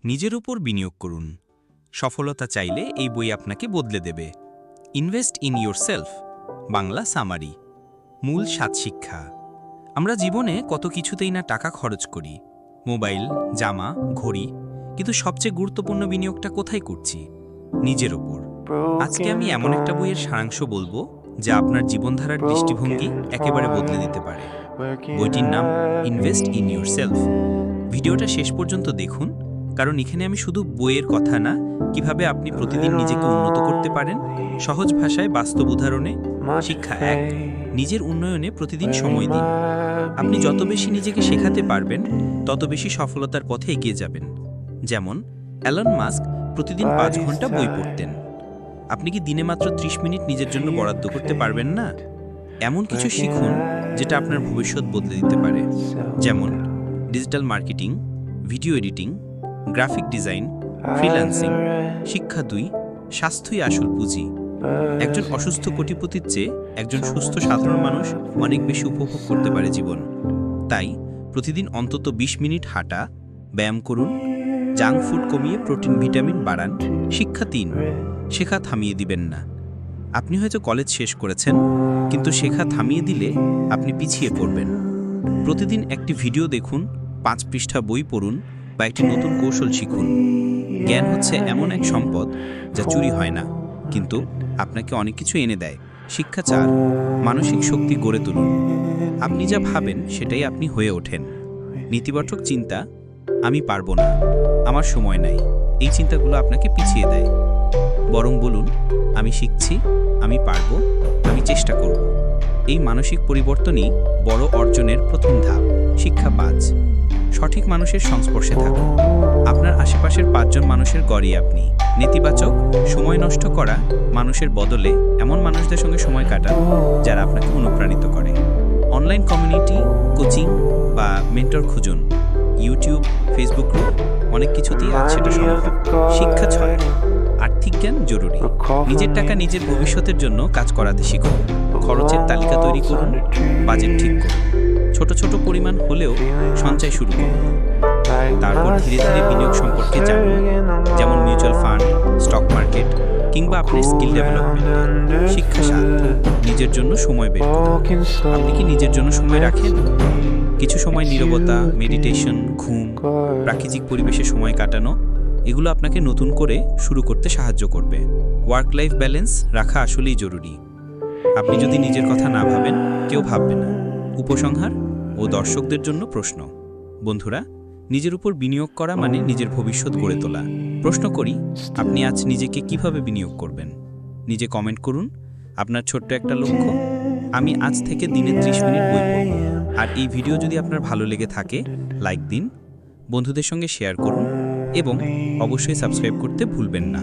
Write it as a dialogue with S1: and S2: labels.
S1: নিজের উপর বিনিয়োগ করুন। সফলতা চাইলে এই বই আপনাকে বদলে দেবে। Invest in yourself, Bangla summary. মূল 7 শিক্ষা। আমরা জীবনে কত কিছুতেই না টাকা খরচ করি, মোবাইল, জামা, ঘড়ি, কিন্তু সবচেয়ে গুরুত্বপূর্ণ বিনিয়োগটা কোথায় করছি? নিজের ওপর। আজকে আমি এমন একটা বইয়ের সারাংশ বলবো যা আপনার জীবনধারার দৃষ্টিভঙ্গি একেবারে বদলে দিতে পারে। বইটির নাম ইনভেস্ট ইন ইয়োরসেলফ। ভিডিওটা শেষ পর্যন্ত দেখুন, কারণ এখানে আমি শুধু বইয়ের কথা না, কিভাবে আপনি প্রতিদিন নিজেকে উন্নত করতে পারেন, সহজ ভাষায় বাস্তব উদাহরণে। শিক্ষা 1, নিজের উন্নয়নে প্রতিদিন সময় দিন। আপনি যত বেশি নিজেকে শেখাতে পারবেন, তত বেশি সফলতার পথে এগিয়ে যাবেন। যেমন অ্যালন মাস্ক প্রতিদিন 5 ঘন্টা বই পড়তেন। আপনি কি দিনে মাত্র 30 মিনিট নিজের জন্য বরাদ্দ করতে পারবেন না? এমন কিছু শিখুন যেটা আপনার ভবিষ্যৎ বদলে দিতে পারে। যেমন digital marketing, video editing, graphic design, freelancing. শিক্ষা 2, স্বাস্থ্যই আসল পুঁজি। একজন অসুস্থ কোটিপতির চেয়ে একজন সুস্থ সাধারণ মানুষ অনেক বেশি উপভোগ করতে পারে জীবন। তাই প্রতিদিন অন্তত 20 মিনিট হাঁটা, ব্যায়াম করুন, জাঙ্ক ফুড কমিয়ে প্রোটিন ভিটামিন বাড়ান। শিক্ষা 3, শেখা থামিয়ে দিবেন না। আপনি হয়তো কলেজ শেষ করেছেন, কিন্তু শেখা থামিয়ে দিলে আপনি পিছিয়ে পড়বেন। প্রতিদিন একটি ভিডিও দেখুন, 5 পৃষ্ঠা বই পড়ুন বা একটি নতুন কৌশল শিখুন। জ্ঞান হচ্ছে এমন এক সম্পদ যা চুরি হয় না, কিন্তু আপনাকে অনেক কিছু এনে দেয়। শিক্ষা 4, মানসিক শক্তি গড়ে তুলুন। আপনি যা ভাবেন সেটাই আপনি হয়ে ওঠেন। নেতিবাচক চিন্তা, আমি পারবো না, আমার সময় নাই, এই চিন্তাগুলো আপনাকে পিছিয়ে দেয়। বরং বলুন, আমি শিখছি, আমি পারবো, আমি চেষ্টা করব। এই মানসিক পরিবর্তনই বড় অর্জনের প্রথম ধাপ। শিক্ষা 5, সঠিক মানুষের সংস্পর্শে থাকুন। আপনার আশেপাশের 5 জন মানুষের গড়ই আপনি। নেতিবাচক, সময় নষ্ট করা মানুষের বদলে এমন মানুষদের সঙ্গে সময় কাটান যারা আপনাকে অনুপ্রাণিত করে। অনলাইন কমিউনিটি, কোচিং বা মেন্টর খুঁজুন। ইউটিউব, ফেসবুক গ্রুপ, অনেক কিছুতেই আজ সেটা সম্ভব। শিক্ষা 6, আর্থিক জ্ঞান জরুরি। নিজের টাকা নিজের ভবিষ্যতের জন্য কাজ করাতে শিখুন। খরচের তালিকা তৈরি করুন, বাজেট ঠিক করুন। ছোট ছোট পরিমাণ হলেও সঞ্চয় শুরু করুন। তারপর ধীরে ধীরে বিনিয়োগ সম্পর্কে জানুন, যেমন মিউচুয়াল ফান্ড, স্টক মার্কেট কিংবা আপনার স্কিল ডেভেলপমেন্ট। শিক্ষা 7, নিজের জন্য সময় বের করুন। আপনি কি নিজের জন্য সময় রাখেন? কিছু সময় নীরবতা, মেডিটেশন, ঘুম, প্রাকৃতিক পরিবেশে সময় কাটানো, এগুলো আপনাকে নতুন করে শুরু করতে সাহায্য করবে। ওয়ার্ক লাইফ ব্যালেন্স রাখা আসলেই জরুরি। আপনি যদি নিজের কথা না ভাবেন, কেউ ভাববে না। উপসংহার ও দর্শকদের জন্য প্রশ্ন। বন্ধুরা, নিজের উপর বিনিয়োগ করা মানে নিজের ভবিষ্যৎ গড়ে তোলা। প্রশ্ন করি, আপনি আজ নিজেকে কিভাবে বিনিয়োগ করবেন? নিজে কমেন্ট করুন আপনার ছোট্ট একটা লক্ষ্য। আমি আজ থেকে দিনে 30 মিনিট বই পড়ব। আর এই ভিডিও যদি আপনার ভালো লেগে থাকে, লাইক দিন, বন্ধুদের সঙ্গে শেয়ার করুন এবং অবশ্যই সাবস্ক্রাইব করতে ভুলবেন না।